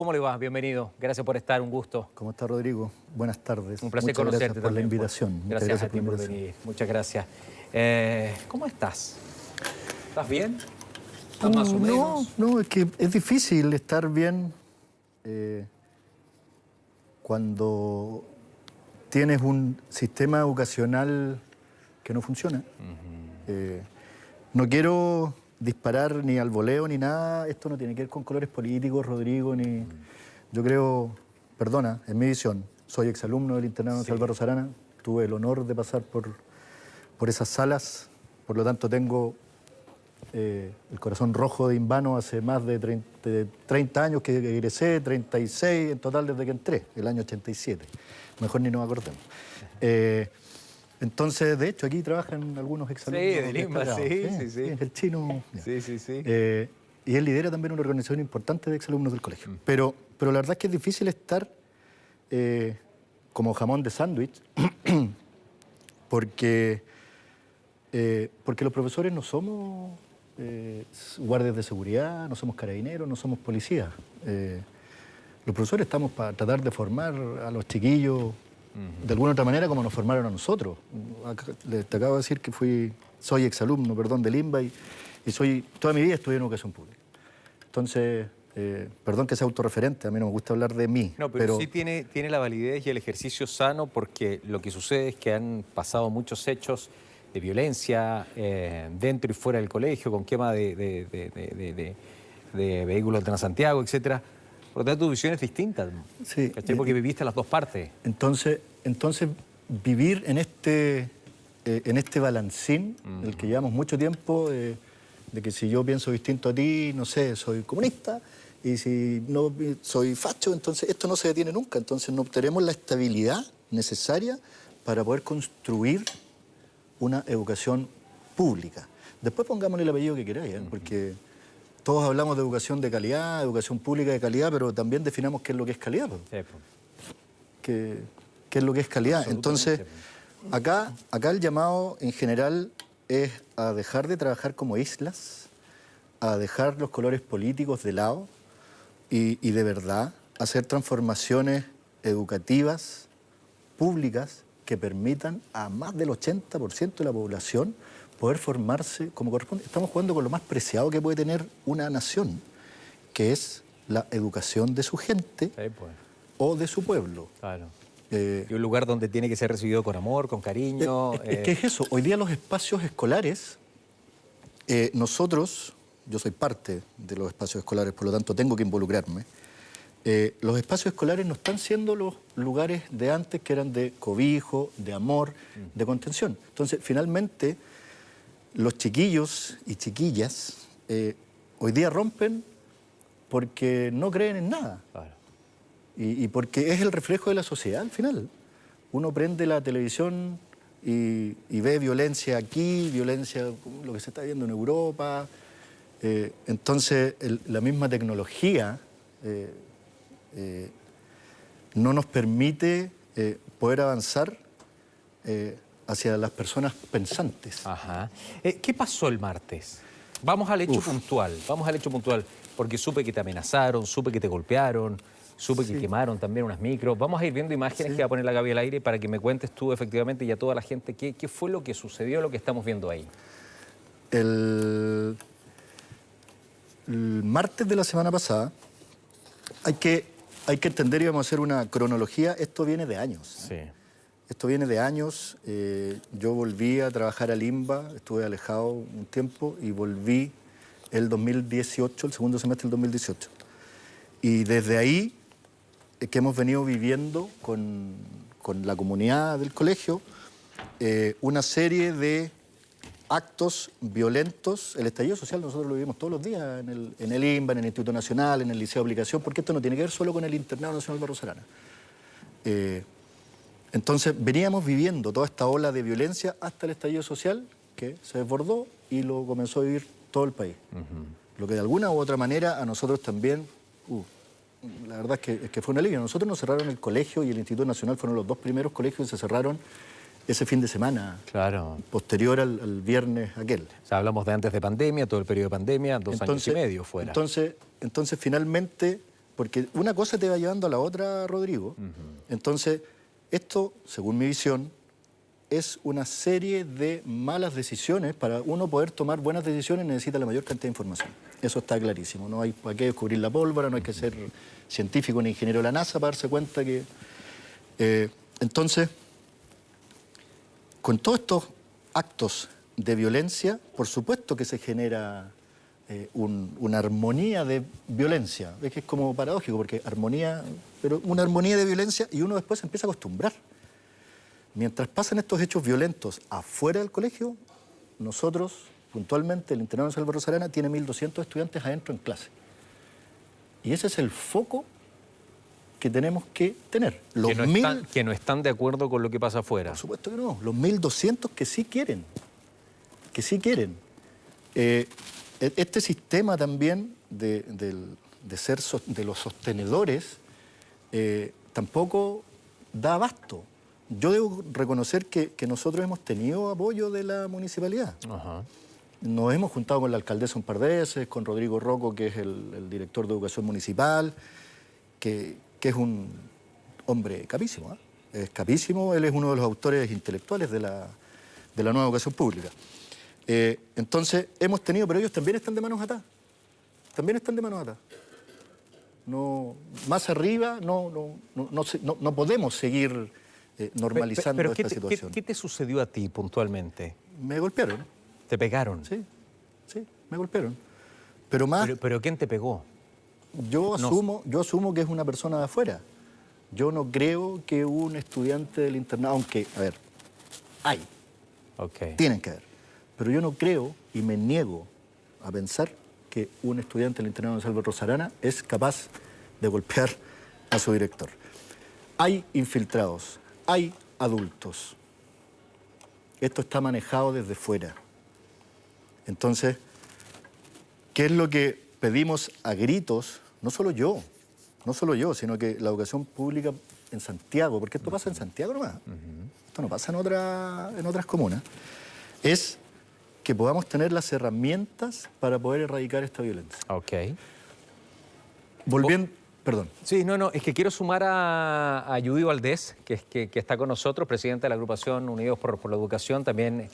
¿Cómo le va? Bienvenido. Gracias por estar, un gusto. ¿Cómo está, Rodrigo? Buenas tardes. Un placer Muchas conocerte gracias por la también, invitación. Muchas Gracias a por ti la por invitación. venir. Muchas gracias. ¿Cómo estás? ¿Estás bien? ¿Estás más o menos? No, es que es difícil estar bien cuando tienes un sistema educacional que no funciona. No quiero disparar ni al voleo ni nada. Esto no tiene que ver con colores políticos, Rodrigo, ni... Yo creo, perdona, en mi visión, soy exalumno del Internado Nacional Barros Arana, tuve el honor de pasar por esas salas, por lo tanto tengo el corazón rojo de Invano hace más de 30 años que egresé, 36 en total desde que entré, el año 87. Mejor ni nos acordemos. Entonces, de hecho, aquí trabajan algunos exalumnos. Sí, de Lima, sí. El chino. Sí. Y él lidera también una organización importante de exalumnos del colegio. Pero la verdad es que es difícil estar como jamón de sándwich porque los profesores no somos guardias de seguridad, no somos carabineros, no somos policías. Los profesores estamos para tratar de formar a los chiquillos de alguna otra manera como nos formaron a nosotros. Te acabo de decir que soy exalumno, del INBA y toda mi vida estudié en educación pública. Entonces, perdón que sea autorreferente, a mí no me gusta hablar de mí. No, pero sí tiene la validez y el ejercicio sano, porque lo que sucede es que han pasado muchos hechos de violencia dentro y fuera del colegio, con quema de vehículos de Transantiago, etcétera. Por lo tanto, tu visión es distinta, sí, porque viviste las dos partes. Entonces vivir en este balancín, del que llevamos mucho tiempo, de que si yo pienso distinto a ti, no sé, soy comunista, y si no soy facho, entonces esto no se detiene nunca. Entonces no obtenemos la estabilidad necesaria para poder construir una educación pública. Después pongámosle el apellido que queráis, porque todos hablamos de educación de calidad, educación pública de calidad, pero también definamos qué es lo que es calidad. ¿Qué es lo que es calidad? Entonces, acá el llamado en general es a dejar de trabajar como islas, a dejar los colores políticos de lado y de verdad hacer transformaciones educativas, públicas, que permitan a más del 80% de la población poder formarse como corresponde. Estamos jugando con lo más preciado que puede tener una nación, que es la educación de su gente o de su pueblo. Claro. Y un lugar donde tiene que ser recibido con amor, con cariño. Es que es eso. Hoy día los espacios escolares, yo soy parte de los espacios escolares, por lo tanto tengo que involucrarme. Los espacios escolares no están siendo los lugares de antes que eran de cobijo, de amor, de contención. Entonces, finalmente, los chiquillos y chiquillas hoy día rompen porque no creen en nada. Claro. Y porque es el reflejo de la sociedad al final. Uno prende la televisión y ve violencia aquí, violencia como lo que se está viendo en Europa. Entonces, la misma tecnología no nos permite poder avanzar hacia las personas pensantes. Ajá. ¿Qué pasó el martes? Vamos al hecho puntual, porque supe que te amenazaron, supe que te golpearon, supe que quemaron también unas micros. Vamos a ir viendo imágenes que va a poner la Gaby al aire para que me cuentes tú efectivamente y a toda la gente qué fue lo que sucedió, lo que estamos viendo ahí. El martes de la semana pasada, hay que entender y vamos a hacer una cronología, esto viene de años. Sí. Esto viene de años. Yo volví a trabajar al INBA, estuve alejado un tiempo y volví el 2018, el segundo semestre del 2018. Y desde ahí que hemos venido viviendo con la comunidad del colegio una serie de actos violentos. El estallido social nosotros lo vivimos todos los días en el INBA, en el Instituto Nacional, en el Liceo de Aplicación, porque esto no tiene que ver solo con el Internado Nacional Barros Arana. Entonces veníamos viviendo toda esta ola de violencia hasta el estallido social, que se desbordó y lo comenzó a vivir todo el país. Lo que de alguna u otra manera a nosotros también, la verdad es que fue un alivio. A nosotros nos cerraron el colegio y el Instituto Nacional, fueron los dos primeros colegios que se cerraron ese fin de semana, posterior al viernes aquel. O sea, hablamos de antes de pandemia, todo el periodo de pandemia, 2 años y medio fuera. Entonces finalmente, porque una cosa te va llevando a la otra, Rodrigo. Entonces, esto, según mi visión, es una serie de malas decisiones. Para uno poder tomar buenas decisiones necesita la mayor cantidad de información. Eso está clarísimo. No hay para qué descubrir la pólvora, no hay que ser científico ni ingeniero de la NASA para darse cuenta que... entonces, con todos estos actos de violencia, por supuesto que se genera una armonía de violencia. Es que es como paradójico, porque armonía, pero una armonía de violencia y uno después se empieza a acostumbrar. Mientras pasan estos hechos violentos afuera del colegio, nosotros, puntualmente, el Internado Salvo Rosarana tiene 1.200 estudiantes adentro en clase. Y ese es el foco que tenemos que tener. Los que no están de acuerdo con lo que pasa afuera. Por supuesto que no. Los 1.200 que sí quieren. Que sí quieren. Este sistema también de los sostenedores tampoco da abasto. Yo debo reconocer que nosotros hemos tenido apoyo de la municipalidad. Ajá. Nos hemos juntado con la alcaldesa un par de veces, con Rodrigo Rocco, que es el director de Educación Municipal, que es un hombre capísimo. Es capísimo, él es uno de los autores intelectuales de la nueva educación pública. Entonces, hemos tenido, pero ellos también están de manos atadas. También están de manos atadas. No, más arriba no podemos seguir normalizando esta situación. ¿Qué te sucedió a ti puntualmente? Me golpearon. ¿Te pegaron? Sí, me golpearon. Pero más... ¿Pero quién te pegó? Yo asumo que es una persona de afuera. Yo no creo que un estudiante del internado, aunque, a ver, hay. Okay. Tienen que haber. Pero yo no creo y me niego a pensar que un estudiante del internado de Salvo Rosarana es capaz de golpear a su director. Hay infiltrados, hay adultos. Esto está manejado desde fuera. Entonces, ¿qué es lo que pedimos a gritos? No solo yo, sino que la educación pública en Santiago, porque esto pasa en Santiago nomás, esto no pasa en otras comunas, es que podamos tener las herramientas para poder erradicar esta violencia. Ok. Volviendo... Perdón. Sí, es que quiero sumar a Judy Valdés, que está con nosotros, presidenta de la agrupación Unidos por la Educación, también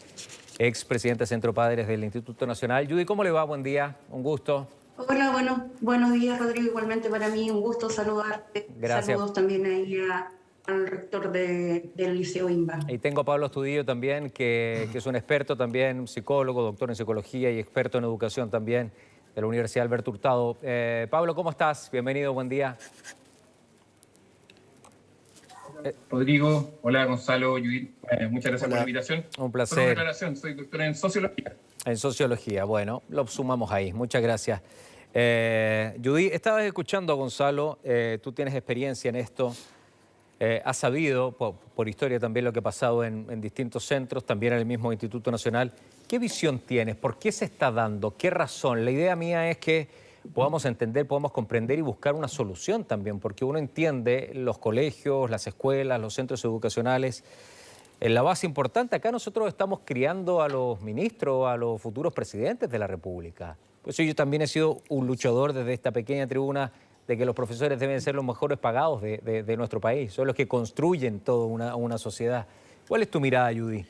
expresidenta de Centro Padres del Instituto Nacional. Judy, ¿cómo le va? Buen día, un gusto. Hola, buenos días, Rodrigo. Igualmente para mí un gusto saludarte. Gracias. Saludos también ahí al rector del Liceo INBA. Y tengo a Pablo Astudillo también, que es un experto también, psicólogo, doctor en psicología y experto en educación también, de la Universidad Alberto Hurtado. Pablo, ¿cómo estás? Bienvenido, buen día. Rodrigo, hola Gonzalo, Judith, muchas gracias por la invitación. Un placer. Por una declaración, soy doctor en Sociología. En Sociología, bueno, lo sumamos ahí, muchas gracias. Judith, estabas escuchando a Gonzalo, tú tienes experiencia en esto, has sabido por historia también lo que ha pasado en distintos centros, también en el mismo Instituto Nacional. ¿Qué visión tienes? ¿Por qué se está dando? ¿Qué razón? La idea mía es que podamos entender, podamos comprender y buscar una solución también, porque uno entiende los colegios, las escuelas, los centros educacionales. En la base importante, acá nosotros estamos criando a los ministros, a los futuros presidentes de la República. Por eso yo también he sido un luchador desde esta pequeña tribuna de que los profesores deben ser los mejores pagados de nuestro país. Son los que construyen toda una sociedad. ¿Cuál es tu mirada, Judy?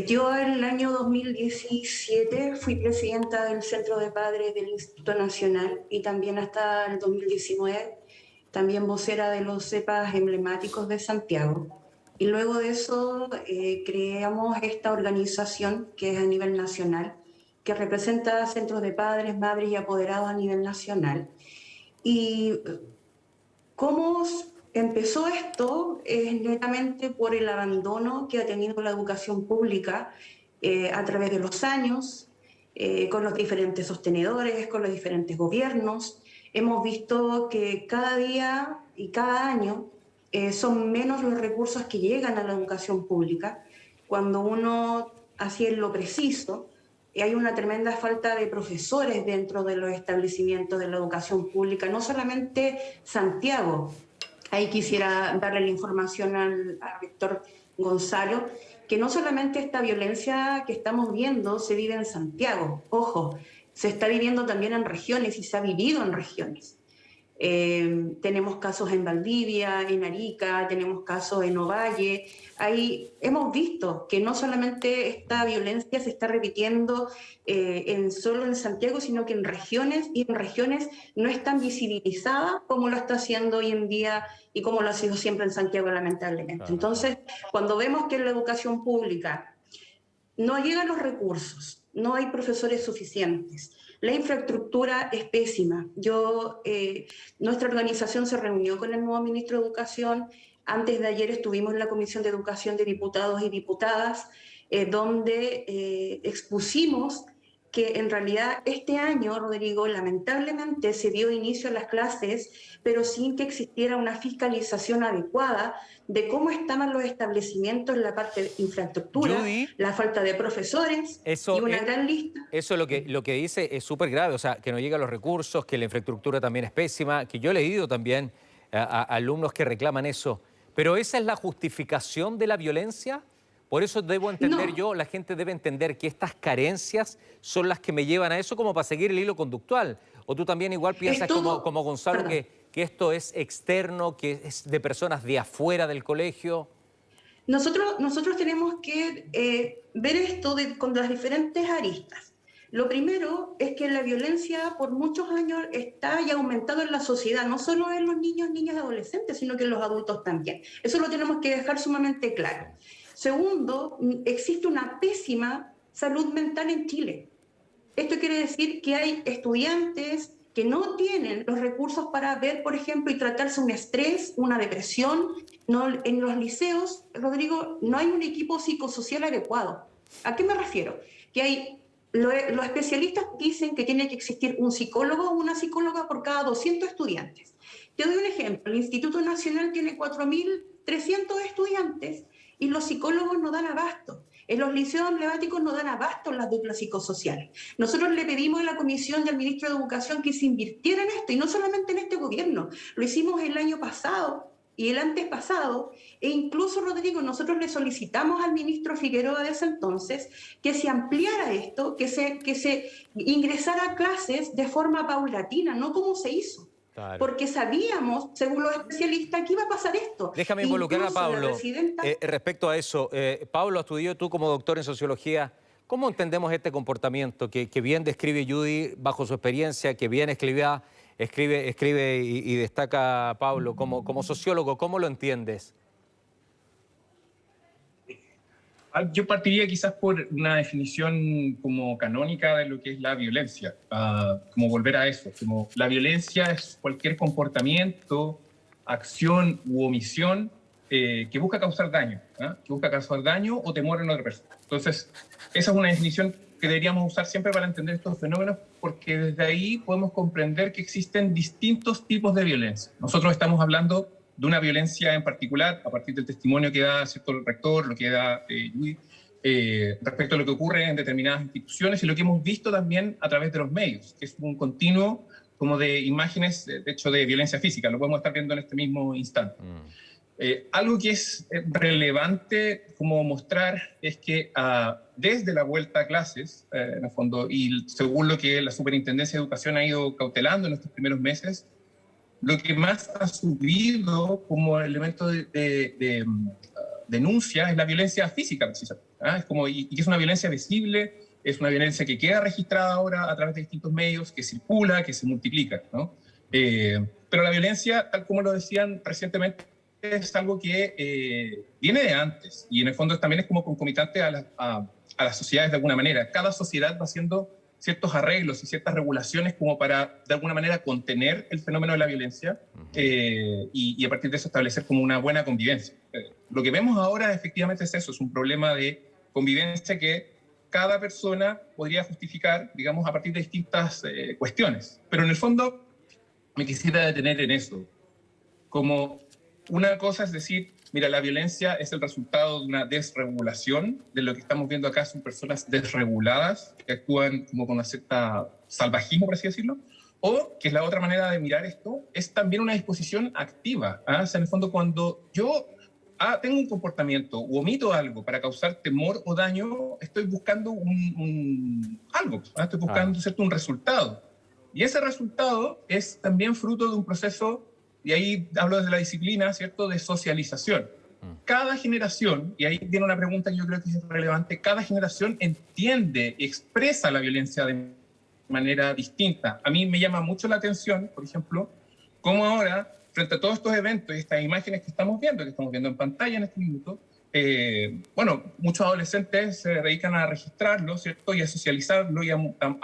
Yo en el año 2017 fui presidenta del Centro de Padres del Instituto Nacional y también hasta el 2019 también vocera de los CEPAS emblemáticos de Santiago. Y luego de eso creamos esta organización que es a nivel nacional, que representa a centros de padres, madres y apoderados a nivel nacional. Y cómo empezó esto es netamente por el abandono que ha tenido la educación pública a través de los años, con los diferentes sostenedores, con los diferentes gobiernos. Hemos visto que cada día y cada año son menos los recursos que llegan a la educación pública. Cuando uno hace lo preciso, hay una tremenda falta de profesores dentro de los establecimientos de la educación pública, no solamente Santiago. Ahí quisiera darle la información al rector Gonzalo, que no solamente esta violencia que estamos viendo se vive en Santiago. Ojo, se está viviendo también en regiones y se ha vivido en regiones. Tenemos casos en Valdivia, en Arica, tenemos casos en Ovalle. Ahí hemos visto que no solamente esta violencia se está repitiendo solo en Santiago, sino que en regiones, y en regiones no es tan visibilizada como lo está haciendo hoy en día y como lo ha sido siempre en Santiago, lamentablemente. Claro. Entonces, cuando vemos que en la educación pública no llegan los recursos, no hay profesores suficientes, la infraestructura es pésima. Nuestra organización se reunió con el nuevo ministro de Educación. Antes de ayer estuvimos en la Comisión de Educación de Diputados y Diputadas, donde expusimos que en realidad este año, Rodrigo, lamentablemente se dio inicio a las clases, pero sin que existiera una fiscalización adecuada de cómo estaban los establecimientos en la parte de infraestructura, Judy, la falta de profesores y una gran lista. Eso lo que dice es súper grave, o sea, que no llegan los recursos, que la infraestructura también es pésima, que yo he leído también a alumnos que reclaman eso. Pero ¿esa es la justificación de la violencia? Por eso debo entender la gente debe entender que estas carencias son las que me llevan a eso, como para seguir el hilo conductual. ¿O tú también igual piensas como Gonzalo que esto es externo, que es de personas de afuera del colegio? Nosotros tenemos que ver esto con las diferentes aristas. Lo primero es que la violencia por muchos años está y ha aumentado en la sociedad, no solo en los niños, niñas y adolescentes, sino que en los adultos también. Eso lo tenemos que dejar sumamente claro. Segundo, existe una pésima salud mental en Chile. Esto quiere decir que hay estudiantes que no tienen los recursos para ver, por ejemplo, y tratarse un estrés, una depresión. En los liceos, Rodrigo, no hay un equipo psicosocial adecuado. ¿A qué me refiero? Que los especialistas dicen que tiene que existir un psicólogo o una psicóloga por cada 200 estudiantes. Te doy un ejemplo. El Instituto Nacional tiene 4.300 estudiantes y los psicólogos no dan abasto. En los liceos emblemáticos no dan abasto en las duplas psicosociales. Nosotros le pedimos a la comisión y al ministro de Educación que se invirtiera en esto, y no solamente en este gobierno. Lo hicimos el año pasado y el antepasado, e incluso, Rodrigo, nosotros le solicitamos al ministro Figueroa de ese entonces que se ampliara esto, que se ingresara a clases de forma paulatina, no como se hizo. Claro. Porque sabíamos, según los especialistas, que iba a pasar esto. Déjame involucrar a Pablo respecto a eso. Pablo, estudió tú como doctor en sociología. ¿Cómo entendemos este comportamiento que bien describe Judy bajo su experiencia, que bien escribe y destaca Pablo como sociólogo? ¿Cómo lo entiendes? Yo partiría quizás por una definición como canónica de lo que es la violencia, como volver a eso, como la violencia es cualquier comportamiento, acción u omisión que busca causar daño, que busca causar daño o temor en otra persona. Entonces, esa es una definición que deberíamos usar siempre para entender estos fenómenos, porque desde ahí podemos comprender que existen distintos tipos de violencia. Nosotros estamos hablando de una violencia en particular, a partir del testimonio que da cierto el rector, lo que da Judy, respecto a lo que ocurre en determinadas instituciones y lo que hemos visto también a través de los medios, que es un continuo como de imágenes, de hecho, de violencia física, lo podemos estar viendo en este mismo instante. Algo que es relevante como mostrar es que desde la vuelta a clases, en el fondo, y según lo que la Superintendencia de Educación ha ido cautelando en estos primeros meses, lo que más ha subido como elemento de denuncia es la violencia física, precisamente. Y que es una violencia visible, es una violencia que queda registrada ahora a través de distintos medios, que circula, que se multiplica, ¿no? Pero la violencia, tal como lo decían recientemente, es algo que viene de antes y en el fondo también es como concomitante a las sociedades de alguna manera. Cada sociedad va haciendo ciertos arreglos y ciertas regulaciones como para, de alguna manera, contener el fenómeno de la violencia y a partir de eso establecer como una buena convivencia. Lo que vemos ahora efectivamente es eso, es un problema de convivencia que cada persona podría justificar, digamos, a partir de distintas cuestiones. Pero en el fondo me quisiera detener en eso. Como una cosa es decir, mira, la violencia es el resultado de una desregulación, de lo que estamos viendo acá son personas desreguladas, que actúan como con una cierta salvajismo, por así decirlo, o, que es la otra manera de mirar esto, es también una disposición activa. O sea, en el fondo, cuando yo tengo un comportamiento o omito algo para causar temor o daño, estoy buscando algo, estoy buscando, ¿cierto?, un resultado. Y ese resultado es también fruto de un proceso, y ahí hablo desde la disciplina, ¿cierto?, de socialización. Cada generación, y ahí viene una pregunta que yo creo que es relevante, cada generación entiende y expresa la violencia de manera distinta. A mí me llama mucho la atención, por ejemplo, cómo ahora, frente a todos estos eventos y estas imágenes que estamos viendo en pantalla en este minuto, bueno, muchos adolescentes se dedican a registrarlo, ¿cierto?, y a socializarlo y a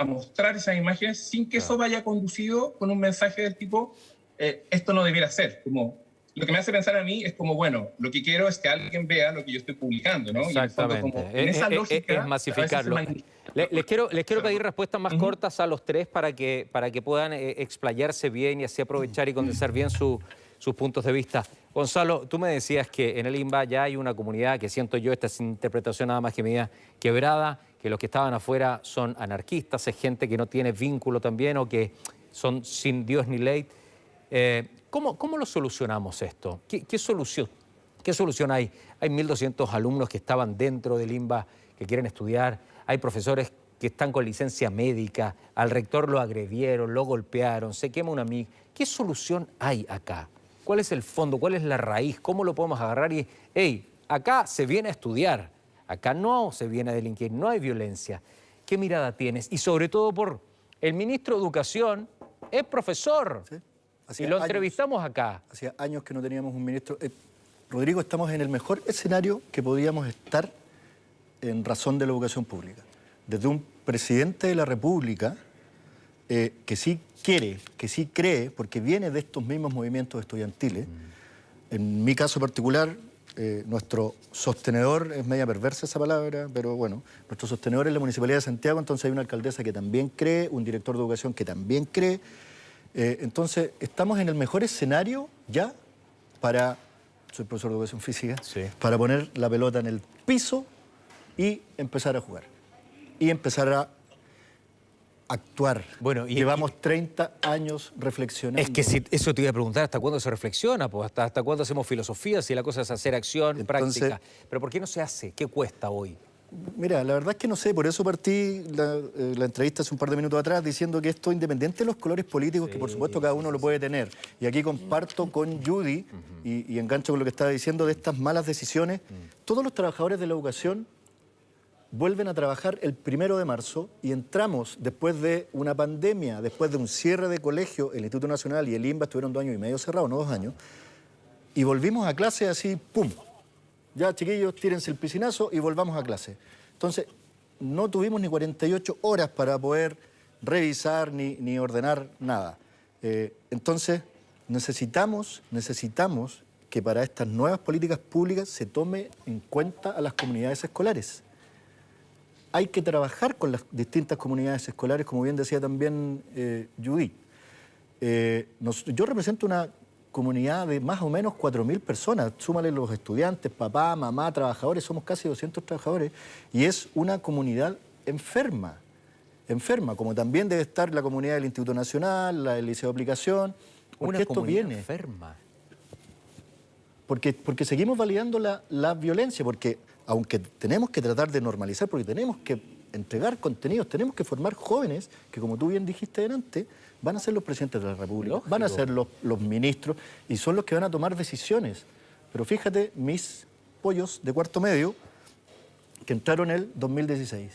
mostrar esas imágenes sin que eso vaya conducido con un mensaje del tipo, esto no debiera ser. Como, lo que me hace pensar a mí es como, bueno, lo que quiero es que alguien vea lo que yo estoy publicando, ¿no? Exactamente. Y en, como, en esa lógica, es masificarlo. Les quiero pedir respuestas más cortas a los tres para que puedan explayarse bien y así aprovechar y condensar bien sus puntos de vista. Gonzalo, tú me decías que en el INBA ya hay una comunidad que siento yo, esta es interpretación nada más que mía, quebrada, que los que estaban afuera son anarquistas, es gente que no tiene vínculo también o que son sin Dios ni ley. ¿Cómo lo solucionamos esto? ¿Qué solución hay? Hay 1.200 alumnos que estaban dentro del INBA que quieren estudiar, hay profesores que están con licencia médica, al rector lo agredieron, lo golpearon, se quema una amiga. ¿Qué solución hay acá? ¿Cuál es el fondo? ¿Cuál es la raíz? ¿Cómo lo podemos agarrar? Y, hey, acá se viene a estudiar, acá no se viene a delinquir, no hay violencia. ¿Qué mirada tienes? Y sobre todo por el ministro de Educación, es profesor. ¿Sí? Y lo entrevistamos acá. Hacía años que no teníamos un ministro. Rodrigo, estamos en el mejor escenario que podíamos estar en razón de la educación pública. Desde un presidente de la República que sí quiere, que sí cree, porque viene de estos mismos movimientos estudiantiles. En mi caso particular, nuestro sostenedor, es media perversa esa palabra, pero bueno, nuestro sostenedor es la Municipalidad de Santiago, entonces hay una alcaldesa que también cree, un director de educación que también cree. Entonces, estamos en el mejor escenario ya para, soy profesor de educación física, sí, para poner la pelota en el piso y empezar a jugar. Y empezar a actuar. Bueno, llevamos 30 años reflexionando. Es que si, eso te iba a preguntar, ¿hasta cuándo se reflexiona? Pues ¿hasta cuándo hacemos filosofía? Si la cosa es hacer acción, práctica. Pero ¿por qué no se hace? ¿Qué cuesta hoy? Mira, la verdad es que no sé, por eso partí la entrevista hace un par de minutos atrás diciendo que esto, independiente de los colores políticos, sí, que por supuesto cada uno lo puede tener, y aquí comparto con Judy, y engancho con lo que estaba diciendo de estas malas decisiones, todos los trabajadores de la educación vuelven a trabajar el 1 de marzo y entramos después de una pandemia, después de un cierre de colegio, el Instituto Nacional y el INBA estuvieron 2 años y medio cerrados, no 2 años, y volvimos a clase así, ¡pum! Ya, chiquillos, tírense el piscinazo y volvamos a clase. Entonces, no tuvimos ni 48 horas para poder revisar ni ordenar nada. Entonces, necesitamos que para estas nuevas políticas públicas se tome en cuenta a las comunidades escolares. Hay que trabajar con las distintas comunidades escolares, como bien decía también Judith. Yo represento una comunidad de más o menos 4.000 personas, súmale los estudiantes, papá, mamá, trabajadores, somos casi 200 trabajadores, y es una comunidad enferma, como también debe estar la comunidad del Instituto Nacional, la del Liceo de Aplicación, porque esto viene. Enferma. Porque seguimos validando la violencia, porque aunque tenemos que tratar de normalizar, porque tenemos que entregar contenidos, tenemos que formar jóvenes que, como tú bien dijiste delante, van a ser los presidentes de la República, lógico, van a ser los ministros y son los que van a tomar decisiones. Pero fíjate, mis pollos de cuarto medio que entraron en el 2016.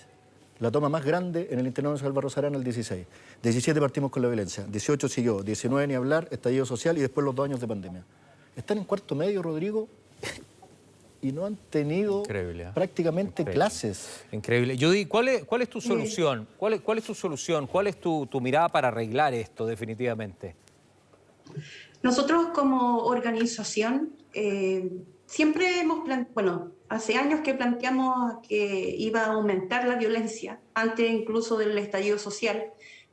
La toma más grande en el Internado Nacional Barros Arana el 16. 17 partimos con la violencia, 18 siguió, 19 ni hablar, estallido social y después los 2 años de pandemia. Están en cuarto medio, Rodrigo, y no han tenido prácticamente clases. Increíble. Judy, ¿cuál es tu solución? ¿Cuál es tu solución? ¿Cuál es tu mirada para arreglar esto definitivamente? Nosotros como organización siempre hace años que planteamos que iba a aumentar la violencia, antes incluso del estallido social,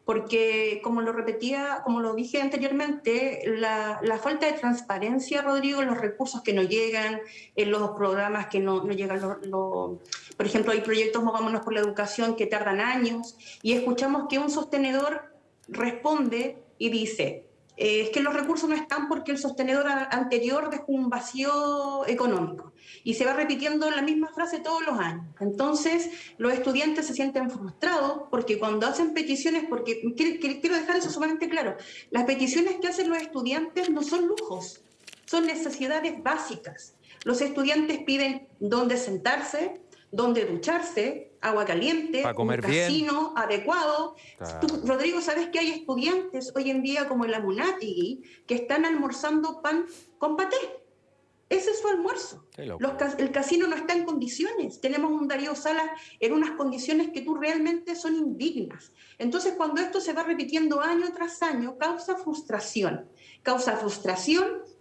porque como lo dije anteriormente, la falta de transparencia, Rodrigo, en los recursos que no llegan, en los programas que no llegan, por ejemplo, hay proyectos Movámonos por la Educación que tardan años, y escuchamos que un sostenedor responde y dice, es que los recursos no están porque el sostenedor anterior dejó un vacío económico y se va repitiendo la misma frase todos los años. Entonces, los estudiantes se sienten frustrados porque cuando hacen peticiones, porque quiero dejar eso sumamente claro, las peticiones que hacen los estudiantes no son lujos, son necesidades básicas. Los estudiantes piden dónde sentarse, dónde ducharse, agua caliente, para comer un casino bien adecuado. Claro. Tú, Rodrigo, ¿sabes que hay estudiantes hoy en día como en la Munatigui que están almorzando pan con paté? Ese es su almuerzo. El casino no está en condiciones. Tenemos un Darío Salas en unas condiciones que tú realmente son indignas. Entonces, cuando esto se va repitiendo año tras año, causa frustración.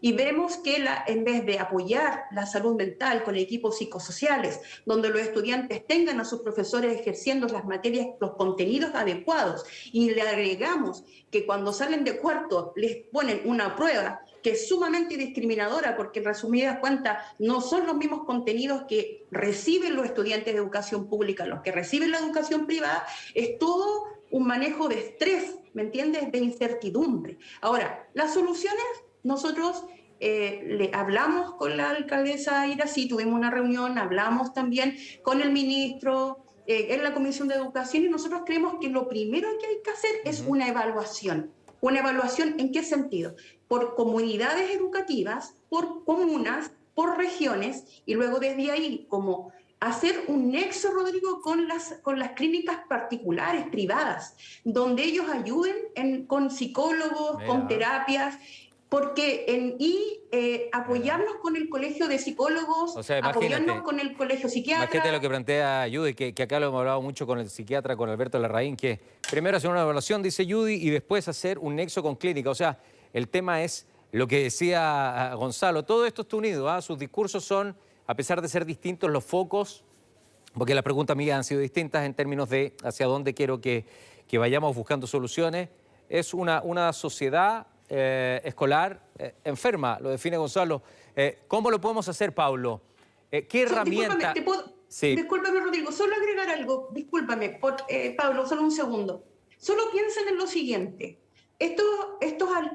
Y vemos que en vez de apoyar la salud mental con equipos psicosociales, donde los estudiantes tengan a sus profesores ejerciendo las materias, los contenidos adecuados, y le agregamos que cuando salen de cuarto les ponen una prueba que es sumamente discriminadora, porque en resumidas cuentas no son los mismos contenidos que reciben los estudiantes de educación pública, los que reciben la educación privada, es todo un manejo de estrés, ¿me entiendes?, de incertidumbre. Ahora, las soluciones, nosotros le hablamos con la alcaldesa Iracy, tuvimos una reunión, hablamos también con el ministro en la Comisión de Educación, y nosotros creemos que lo primero que hay que hacer es una evaluación. ¿Una evaluación en qué sentido? Por comunidades educativas, por comunas, por regiones, y luego desde ahí, como hacer un nexo, Rodrigo, con las clínicas particulares, privadas, donde ellos ayuden con psicólogos, con terapias, apoyarnos con el colegio de psicólogos, o sea, apoyarnos con el colegio psiquiatra. Imagínate lo que plantea Judy, que acá lo hemos hablado mucho con el psiquiatra, con Alberto Larraín, que primero hacer una evaluación, dice Judy, y después hacer un nexo con clínica. O sea, el tema es lo que decía Gonzalo, todo esto está unido, ¿ah? Sus discursos son, a pesar de ser distintos, los focos, porque las preguntas mías han sido distintas en términos de hacia dónde quiero que vayamos buscando soluciones. Es una sociedad escolar enferma, lo define Gonzalo. ¿Cómo lo podemos hacer, Pablo? ¿Qué herramienta? Discúlpame, Rodrigo, solo agregar algo, discúlpame, Pablo, solo un segundo. Solo piensen en lo siguiente. Estos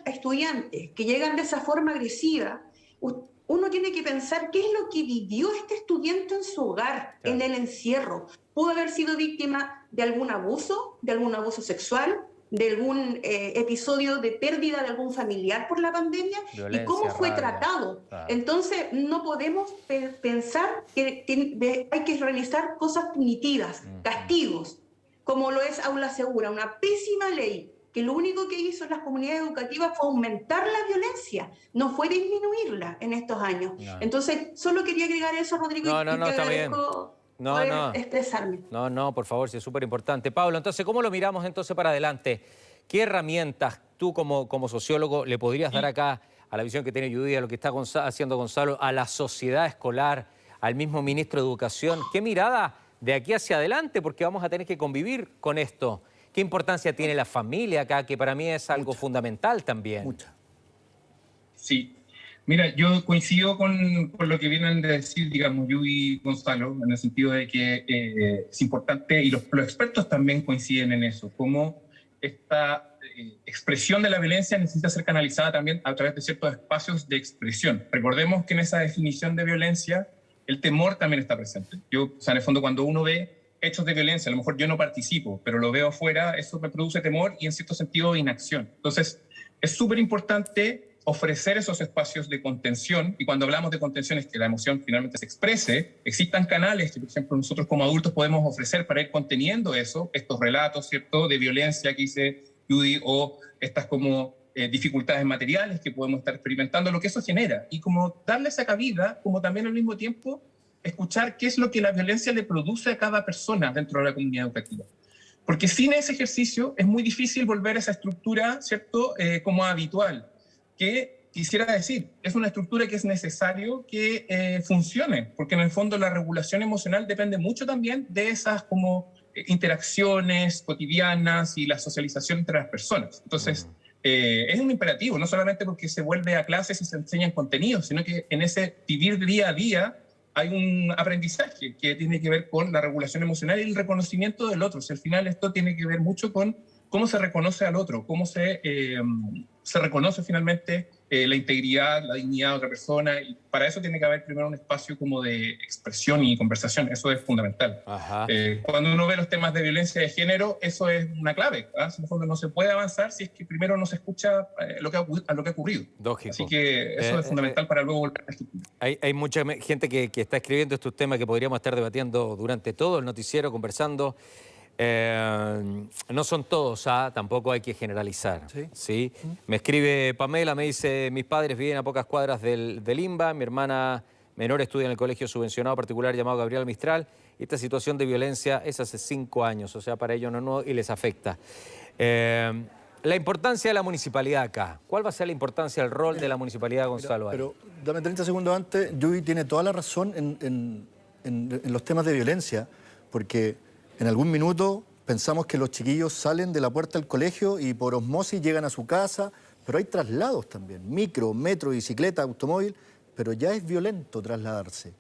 estudiantes que llegan de esa forma agresiva, uno tiene que pensar qué es lo que vivió este estudiante en su hogar, en el encierro. Pudo haber sido víctima de algún abuso sexual, de algún episodio de pérdida de algún familiar por la pandemia, violencia, y cómo fue tratado. Entonces, no podemos pensar que hay que realizar cosas punitivas, castigos, como lo es Aula Segura, una pésima ley, que lo único que hizo en las comunidades educativas fue aumentar la violencia, no fue disminuirla en estos años. Entonces, solo quería agregar eso, Rodrigo, y te agradezco expresarme. No, por favor, sí, es súper importante. Pablo, entonces, ¿cómo lo miramos entonces para adelante? ¿Qué herramientas tú como sociólogo le podrías dar acá a la visión que tiene Judy, a lo que está haciendo Gonzalo, a la sociedad escolar, al mismo ministro de Educación? ¿Qué mirada de aquí hacia adelante? Porque vamos a tener que convivir con esto. ¿Qué importancia tiene la familia acá, que para mí es algo fundamental también? Mucha. Sí. Mira, yo coincido con lo que vienen de decir, digamos, Judy y Gonzalo, en el sentido de que es importante, y los expertos también coinciden en eso, cómo esta expresión de la violencia necesita ser canalizada también a través de ciertos espacios de expresión. Recordemos que en esa definición de violencia, el temor también está presente. O sea, en el fondo, cuando uno ve hechos de violencia, a lo mejor yo no participo, pero lo veo afuera, eso me produce temor y en cierto sentido inacción. Entonces, es súper importante ofrecer esos espacios de contención, y cuando hablamos de contención es que la emoción finalmente se exprese, existan canales que, por ejemplo, nosotros como adultos podemos ofrecer para ir conteniendo eso, estos relatos, ¿cierto?, de violencia que dice Judy, o estas como dificultades materiales que podemos estar experimentando, lo que eso genera, y como darle esa cabida, como también al mismo tiempo escuchar qué es lo que la violencia le produce a cada persona dentro de la comunidad educativa. Porque sin ese ejercicio es muy difícil volver a esa estructura, ¿cierto?, como habitual, que quisiera decir, es una estructura que es necesario que funcione, porque en el fondo la regulación emocional depende mucho también de esas como interacciones cotidianas y la socialización entre las personas. Entonces, es un imperativo, no solamente porque se vuelve a clases y se enseñan contenidos, sino que en ese vivir día a día hay un aprendizaje que tiene que ver con la regulación emocional y el reconocimiento del otro. O sea, al final esto tiene que ver mucho con cómo se reconoce al otro, cómo se se reconoce finalmente la integridad, la dignidad de otra persona, y para eso tiene que haber primero un espacio como de expresión y conversación, eso es fundamental. Cuando uno ve los temas de violencia de género, eso es una clave, ¿ah? En el fondo no se puede avanzar si es que primero no se escucha a lo que ha ocurrido. Lógico. Así que eso es fundamental para luego volver a la estructura. Hay mucha gente que está escribiendo estos temas que podríamos estar debatiendo durante todo el noticiero, conversando. No son todos, tampoco hay que generalizar. ¿Sí? Me escribe Pamela, me dice, mis padres viven a pocas cuadras del INBA, mi hermana menor estudia en el colegio subvencionado particular llamado Gabriel Mistral, y esta situación de violencia es hace 5 años, o sea, para ellos no y les afecta. La importancia de la municipalidad acá. ¿Cuál va a ser la importancia, el rol de la municipalidad, Gonzalo? Pero dame 30 segundos antes, Yubi tiene toda la razón en los temas de violencia, porque en algún minuto pensamos que los chiquillos salen de la puerta del colegio y por osmosis llegan a su casa, pero hay traslados también, micro, metro, bicicleta, automóvil, pero ya es violento trasladarse.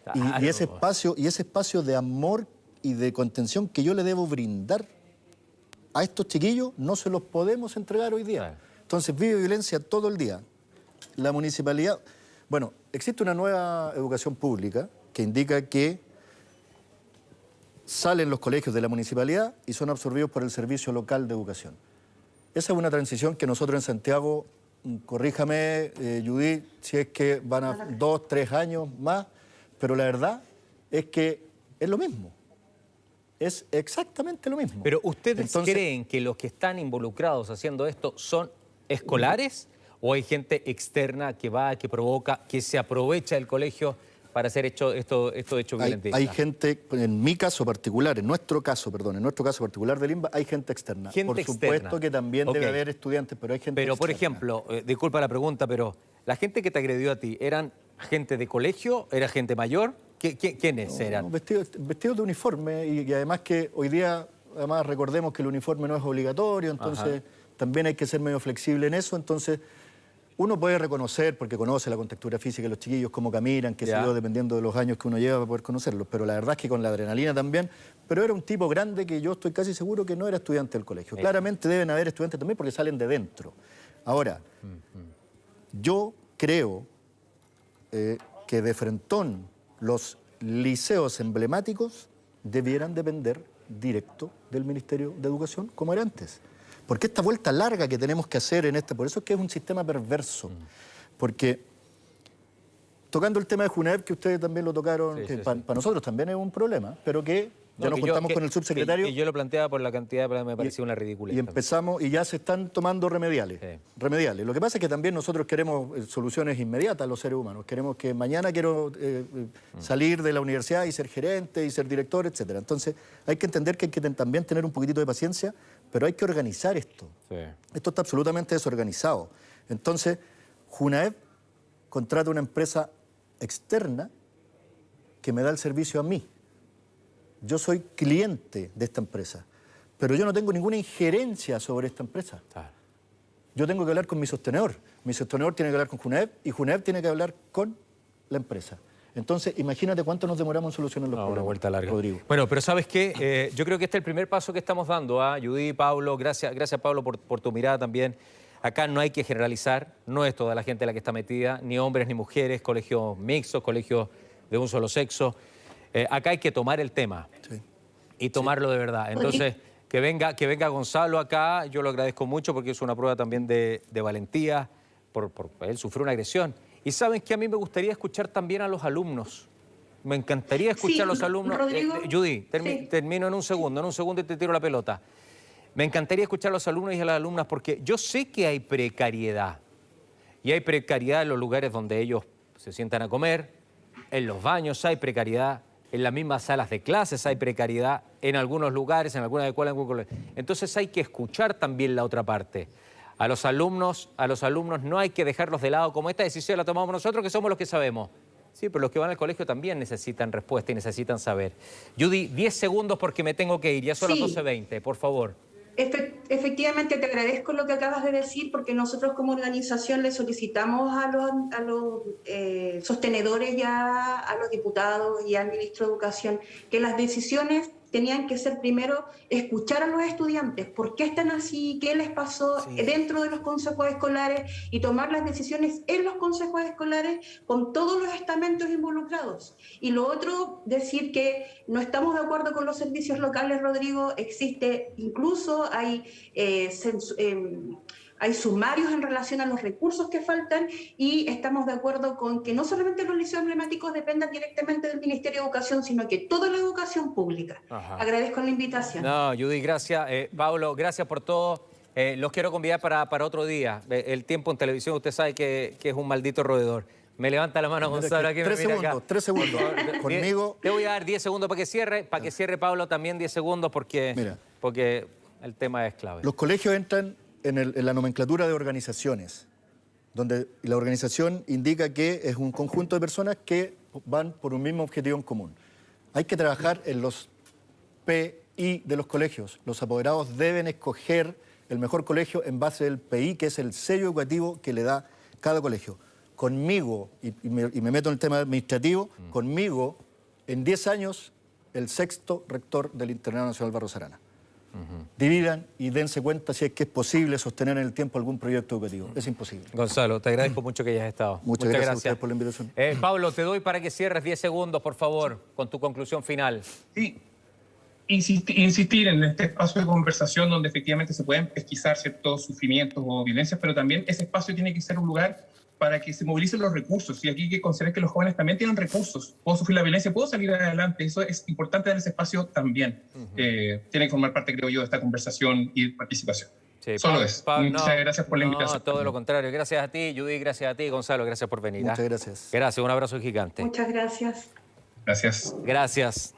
Claro. Y ese espacio de amor y de contención que yo le debo brindar a estos chiquillos no se los podemos entregar hoy día. Claro. Entonces vive violencia todo el día. La municipalidad... Bueno, existe una nueva educación pública que indica que salen los colegios de la municipalidad y son absorbidos por el Servicio Local de Educación. Esa es una transición que nosotros en Santiago, corríjame, Judith, si es que van a 2, 3 años más, pero la verdad es que es lo mismo. Es exactamente lo mismo. Pero ¿ustedes creen que los que están involucrados haciendo esto son escolares o hay gente externa que va, que provoca, que se aprovecha del colegio para hacer estos hechos violentos? Hay gente, en mi caso particular, en nuestro caso particular del INBA, hay gente externa. Por supuesto que también debe haber estudiantes, pero hay gente externa. Pero, por ejemplo, disculpa la pregunta, pero ¿la gente que te agredió a ti, eran gente de colegio? ¿Era gente mayor? ¿Quiénes eran? Vestidos de uniforme y además que hoy día, además recordemos que el uniforme no es obligatorio, entonces también hay que ser medio flexible en eso, entonces... Uno puede reconocer, porque conoce la contextura física de los chiquillos, cómo caminan, qué sé yo, dependiendo de los años que uno lleva para poder conocerlos. Pero la verdad es que con la adrenalina también. Pero era un tipo grande que yo estoy casi seguro que no era estudiante del colegio. Claramente deben haber estudiantes también porque salen de dentro. Ahora, yo creo que de frentón los liceos emblemáticos debieran depender directo del Ministerio de Educación, como era antes. Porque esta vuelta larga que tenemos que hacer en por eso es que es un sistema perverso. Porque, tocando el tema de Junaep, que ustedes también lo tocaron, que para nosotros también es un problema, pero que ya nos juntamos con el subsecretario. Y yo lo planteaba por la cantidad, pero me parecía una ridiculez. Y empezamos, y ya se están tomando remediales. Remediales. Lo que pasa es que también nosotros queremos soluciones inmediatas, los seres humanos. Queremos que mañana quiero salir de la universidad y ser gerente y ser director, etc. Entonces, hay que entender que hay que también tener un poquitito de paciencia, pero hay que organizar esto. Esto está absolutamente desorganizado. Entonces, Junaep contrata una empresa externa que me da el servicio a mí. Yo soy cliente de esta empresa, pero yo no tengo ninguna injerencia sobre esta empresa. Yo tengo que hablar con mi sostenedor. Mi sostenedor tiene que hablar con Junaep y Junaep tiene que hablar con la empresa. Entonces, imagínate cuánto nos demoramos en solucionar los problemas. Una vuelta larga. Rodrigo. Bueno, pero ¿sabes qué? Yo creo que este es el primer paso que estamos dando. Judy, Pablo, gracias Pablo por tu mirada también. Acá no hay que generalizar, no es toda la gente la que está metida, ni hombres ni mujeres, colegios mixtos, colegios de un solo sexo. Acá hay que tomar el tema y tomarlo de verdad. Entonces, que venga Gonzalo acá, yo lo agradezco mucho porque es una prueba también de valentía, por él sufrió una agresión. Y saben que a mí me gustaría escuchar también a los alumnos. Me encantaría escuchar a los alumnos. Judy, termino en un segundo y te tiro la pelota. Me encantaría escuchar a los alumnos y a las alumnas porque yo sé que hay precariedad. Y hay precariedad en los lugares donde ellos se sientan a comer, en los baños hay precariedad, en las mismas salas de clases hay precariedad, en algunos lugares, en algunas escuelas, en algunos colegios. Entonces hay que escuchar también la otra parte. A los alumnos no hay que dejarlos de lado, como esta decisión la tomamos nosotros, que somos los que sabemos. Sí, pero los que van al colegio también necesitan respuesta y necesitan saber. Judy, 10 segundos porque me tengo que ir, ya son las 12:20, por favor. Efectivamente, te agradezco lo que acabas de decir, porque nosotros como organización le solicitamos a los sostenedores, ya a los diputados y al ministro de Educación, que las decisiones tenían que ser primero escuchar a los estudiantes, por qué están así, qué les pasó dentro de los consejos escolares y tomar las decisiones en los consejos escolares con todos los estamentos involucrados. Y lo otro, decir que no estamos de acuerdo con los servicios locales, Rodrigo, existe, incluso hay sumarios en relación a los recursos que faltan y estamos de acuerdo con que no solamente los liceos emblemáticos dependan directamente del Ministerio de Educación, sino que toda la educación pública. Ajá. Agradezco la invitación. No, Judy, gracias. Pablo, gracias por todo. Los quiero convidar para otro día. El tiempo en televisión, usted sabe que es un maldito roedor. Me levanta la mano Gonzalo. Aquí 3 segundos. Conmigo. Te voy a dar 10 segundos para que cierre. Para que cierre Pablo también 10 segundos porque el tema es clave. Los colegios entran en la nomenclatura de organizaciones, donde la organización indica que es un conjunto de personas que van por un mismo objetivo en común. Hay que trabajar en los PI de los colegios. Los apoderados deben escoger el mejor colegio en base del PI, que es el sello educativo que le da cada colegio. Conmigo, y me meto en el tema administrativo, conmigo, en 10 años, el 6º rector del Internado Nacional Barros Arana. Dividan y dense cuenta si es que es posible sostener en el tiempo algún proyecto educativo. Es imposible. Gonzalo, te agradezco mucho que hayas estado. Muchas gracias a ustedes por la invitación. Pablo, te doy para que cierres 10 segundos, por favor, con tu conclusión final. Sí, insistir en este espacio de conversación donde efectivamente se pueden pesquisar ciertos sufrimientos o violencias, pero también ese espacio tiene que ser un lugar para que se movilicen los recursos. Y aquí hay que considerar que los jóvenes también tienen recursos. Puedo sufrir la violencia, puedo salir adelante. Eso es importante en ese espacio también. Tiene que formar parte, creo yo, de esta conversación y participación. Sí, Solo es. Muchas gracias por la invitación. No, todo lo contrario. Gracias a ti, Judy, gracias a ti, Gonzalo, gracias por venir. Muchas gracias. Gracias, un abrazo gigante. Muchas gracias. Gracias. Gracias.